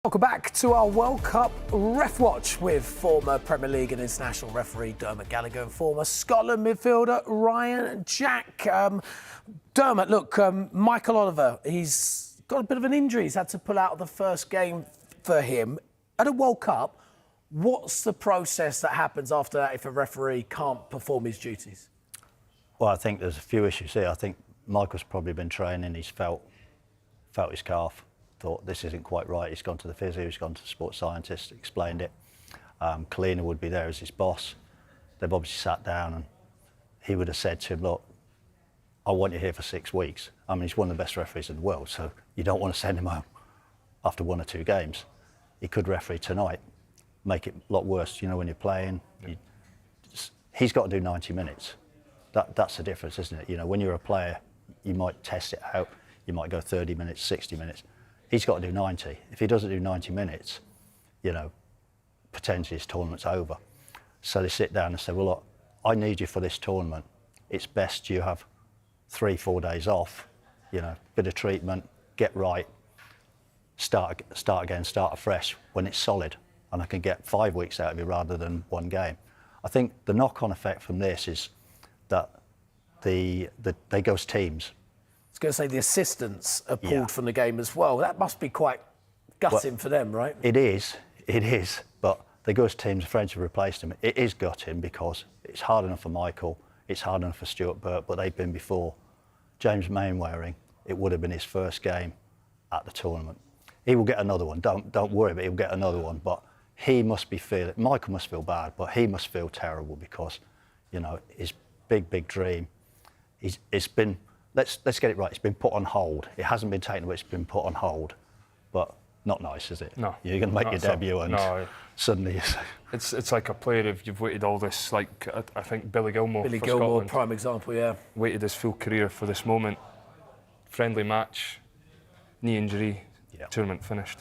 Welcome back to our World Cup Ref Watch with former Premier League and international referee Dermot Gallagher and former Scotland midfielder Ryan Jack. Dermot, look, Michael Oliver, he's got a bit of an injury. He's had to pull out of the first game for him. At a World Cup, what's the process that happens after that if a referee can't perform his duties? Well, I think there's a few issues here. I think Michael's probably been training, he's felt his calf. Thought this isn't quite right. He's gone to the physio, he's gone to the sports scientist, explained it. Kalina would be there as his boss. They've obviously sat down and he would have said to him, look, I want you here for 6 weeks. I mean, he's one of the best referees in the world, so you don't want to send him home after 1 or 2 games. He could referee tonight, make it a lot worse. You know, when you're playing, he's got to do 90 minutes. That's the difference, isn't it? You know, when you're a player, you might test it out. You might go 30 minutes, 60 minutes. He's got to do 90. If he doesn't do 90 minutes, you know, potentially his tournament's over. So they sit down and say, well, look, I need you for this tournament. It's best you have 3-4 days off, you know, bit of treatment, get right, start again, start afresh when it's solid. And I can get 5 weeks out of you rather than 1 game. I think the knock-on effect from this is that they go as teams. I was going to say the assistants are pulled from the game as well. That must be quite gutting for them, right? It is, but they go as teams, friends have replaced them. It is gutting because it's hard enough for Michael, it's hard enough for Stuart Burt, but they've been before. James Mainwaring, it would have been his first game at the tournament. He will get another one, don't worry, but he'll get another one. But he must be feeling, Michael must feel bad, but he must feel terrible because, you know, his big dream, it's been, let's get it right, it's been put on hold. It hasn't been taken away, it's been put on hold. But not nice, is it? No. You're going to make your debut and suddenly... It's like a player, if you've waited all this, like I think Billy Gilmore Billy for Gilmore, Scotland, prime example, yeah. waited his full career for this moment. Friendly match, knee injury, tournament finished.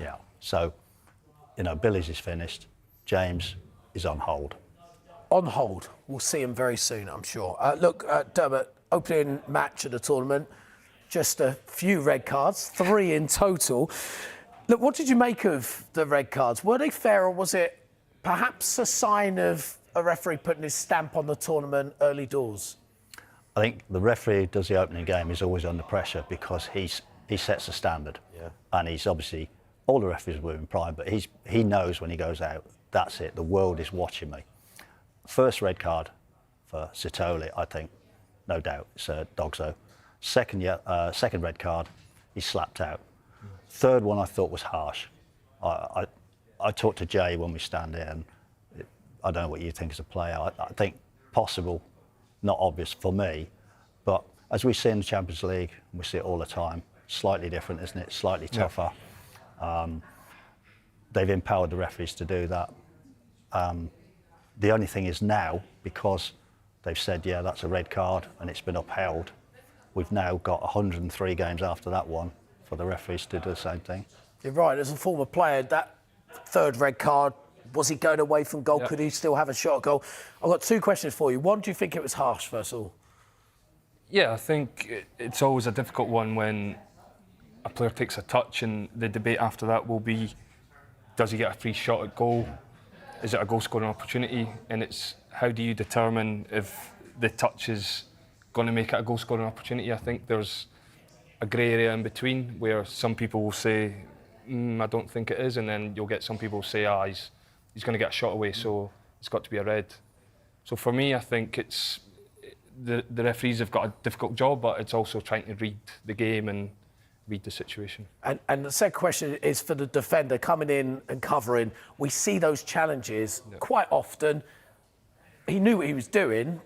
Yeah, so, you know, Billy's is finished, James is on hold. On hold. We'll see him very soon, I'm sure. Look, Dermot, opening match of the tournament, just a few red cards, 3 in total. Look, what did you make of the red cards? Were they fair, or was it perhaps a sign of a referee putting his stamp on the tournament early doors? I think the referee who does the opening game is always under pressure because he sets the standard. Yeah. And he's obviously, all the referees were in prime, but he knows when he goes out, that's it, the world is watching me. First red card for Sitoli, I think, no doubt, it's a Dogso. Second red card, he's slapped out. Third one I thought was harsh. I talked to Jay when we stand there, and I don't know what you think as a player. I think possible, not obvious for me, but as we see in the Champions League, and we see it all the time, slightly different, isn't it? Slightly tougher. They've empowered the referees to do that. The only thing is now, because they've said, yeah, that's a red card, and it's been upheld, we've now got 103 games after that one for the referees to do the same thing. You're right, as a former player, that third red card, was he going away from goal? Could he still have a shot at goal? I've got 2 questions for you. One, do you think it was harsh, first of all? Yeah, I think it's always a difficult one when a player takes a touch, and the debate after that will be, does he get a free shot at goal? Is it a goal-scoring opportunity? And it's how do you determine if the touch is going to make it a goal-scoring opportunity? I think there's a grey area in between where some people will say, I don't think it is, and then you'll get some people who say, he's going to get a shot away, so it's got to be a red. So for me, I think it's the referees have got a difficult job, but it's also trying to read the game and read the situation. And the second question is for the defender coming in and covering. We see those challenges quite often. He knew what he was doing.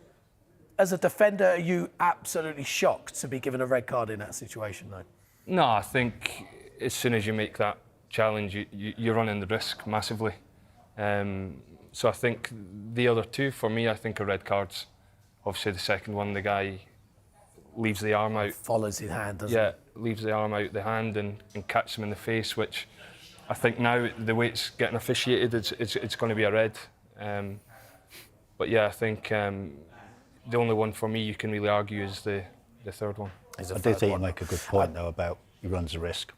As a defender, are you absolutely shocked to be given a red card in that situation, though? No, I think as soon as you make that challenge, you're running the risk massively. So I think the other 2, for me, I think are red cards. Obviously, the second one, the guy leaves the arm out. Follows his hand, doesn't he? Leaves the arm out the hand and catches him in the face, which I think now, the way it's getting officiated, it's going to be a red. But yeah, I think the only one for me you can really argue is the third one. I do think you make a good point, though, about he runs a risk.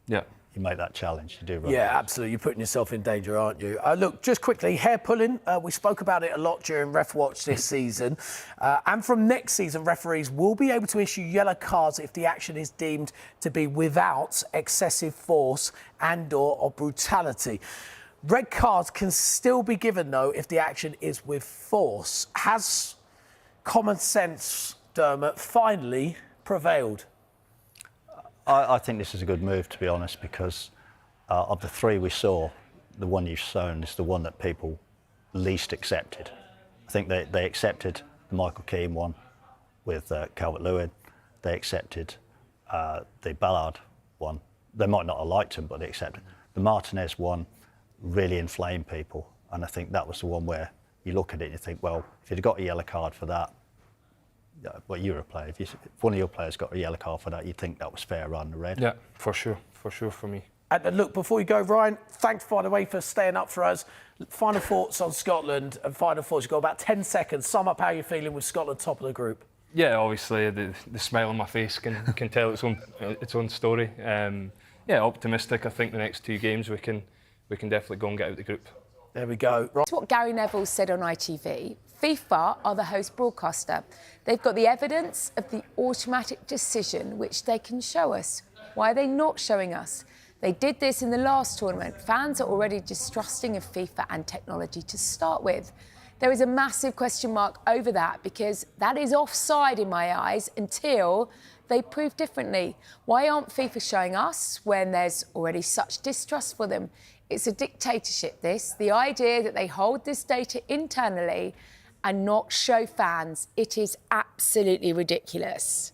Yeah. you make that challenge. You do run. Yeah, absolutely. You're putting yourself in danger, aren't you? Look, just quickly, hair pulling. We spoke about it a lot during Ref Watch this season. And from next season, referees will be able to issue yellow cards if the action is deemed to be without excessive force and/or brutality. Red cards can still be given, though, if the action is with force. Has common sense, Dermot, finally prevailed? I think this is a good move, to be honest, because of the three we saw, the one you've shown is the one that people least accepted. I think they accepted the Michael Keane one with Calvert-Lewin. They accepted the Ballard one. They might not have liked him, but they accepted. The Martinez one really inflamed people, and I think that was the one where you look at it and you think, well, if you'd got a yellow card for that, well, you're a player. If one of your players got a yellow card for that, you'd think that was fair rather than red. Yeah, for sure for me. And look, before you go, Ryan, thanks, by the way, for staying up for us. Final thoughts on Scotland and final thoughts. You've got about 10 seconds. Sum up how you're feeling with Scotland top of the group. Yeah, obviously the smile on my face can tell its own story. Yeah, optimistic. I think the next two games we can definitely go and get out the group. There we go. That's what Gary Neville said on ITV. FIFA are the host broadcaster. They've got the evidence of the automatic decision which they can show us. Why are they not showing us? They did this in the last tournament. Fans are already distrusting of FIFA and technology to start with. There is a massive question mark over that because that is offside in my eyes until they prove differently. Why aren't FIFA showing us when there's already such distrust for them? It's a dictatorship, this. The idea that they hold this data internally and not show fans, it is absolutely ridiculous.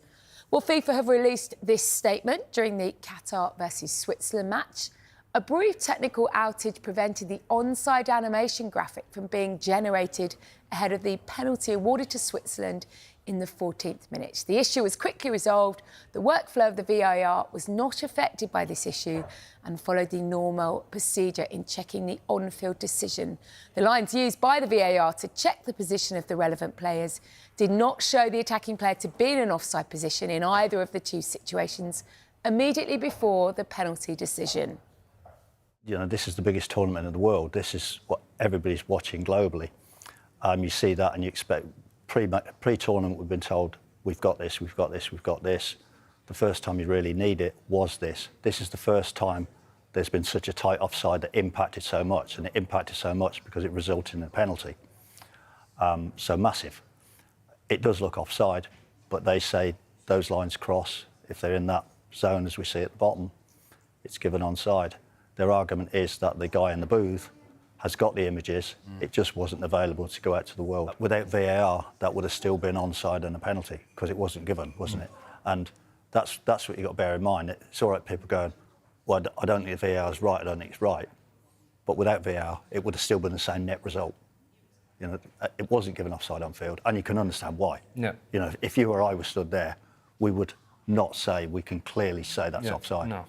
Well, FIFA have released this statement during the Qatar versus Switzerland match. A brief technical outage prevented the onside animation graphic from being generated ahead of the penalty awarded to Switzerland in the 14th minute. The issue was quickly resolved. The workflow of the VAR was not affected by this issue and followed the normal procedure in checking the on-field decision. The lines used by the VAR to check the position of the relevant players did not show the attacking player to be in an offside position in either of the two situations immediately before the penalty decision. You know, this is the biggest tournament in the world. This is what everybody's watching globally. You see that and you expect pre-tournament we've been told we've got this, we've got this, we've got this. The first time you really need it was this. This is the first time there's been such a tight offside that impacted so much, and it impacted so much because it resulted in a penalty. So massive. It does look offside, but they say those lines cross. If they're in that zone as we see at the bottom, it's given onside. Their argument is that the guy in the booth has got the images, it just wasn't available to go out to the world. Without VAR, that would have still been onside and a penalty, because it wasn't given, wasn't it? And that's what you've got to bear in mind. It's all right, people going, well, I don't think the VAR is right, I don't think it's right. But without VAR, it would have still been the same net result. You know, it wasn't given offside on field, and you can understand why. Yeah. You know, if you or I were stood there, we would not say, we can clearly say that's offside. No.